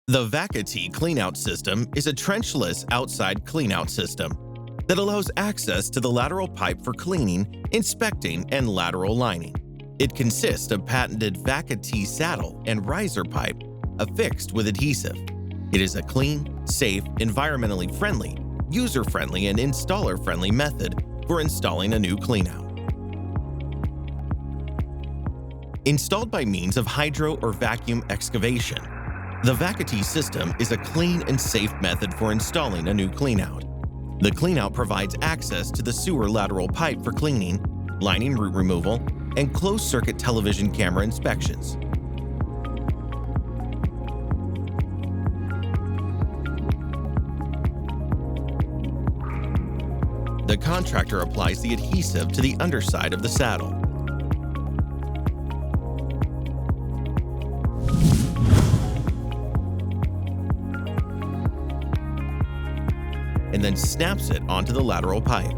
The VAC-A-TEE Cleanout System is a trenchless outside cleanout system that allows access to the lateral pipe for cleaning, inspecting, and lateral lining. It consists of patented VAC-A-TEE saddle and riser pipe affixed with adhesive. It is a clean, safe, environmentally friendly, user-friendly, and installer-friendly method for installing a new cleanout. Installed by means of hydro or vacuum excavation, the VAC-A-TEE system is a clean and safe method for installing a new cleanout. The cleanout provides access to the sewer lateral pipe for cleaning, lining root removal, and closed-circuit television camera inspections. The contractor applies the adhesive to the underside of the saddle. And then snaps it onto the lateral pipe.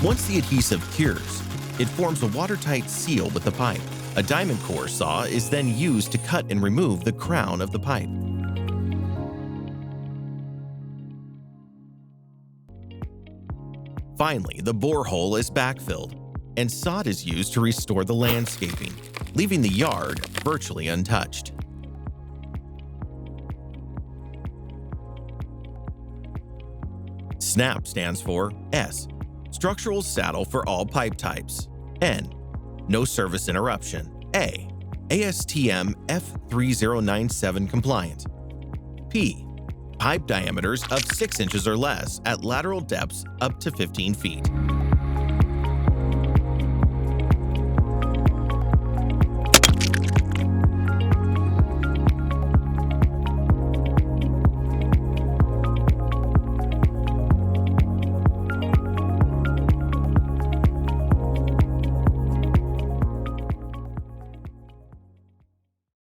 Once the adhesive cures, it forms a watertight seal with the pipe. A diamond core saw is then used to cut and remove the crown of the pipe. Finally, the borehole is backfilled, and sod is used to restore the landscaping, leaving the yard virtually untouched. SNAP stands for S, structural saddle for all pipe types. N, no service interruption. A, ASTM F3097 compliant. P, pipe diameters of 6 inches or less at lateral depths up to 15 feet.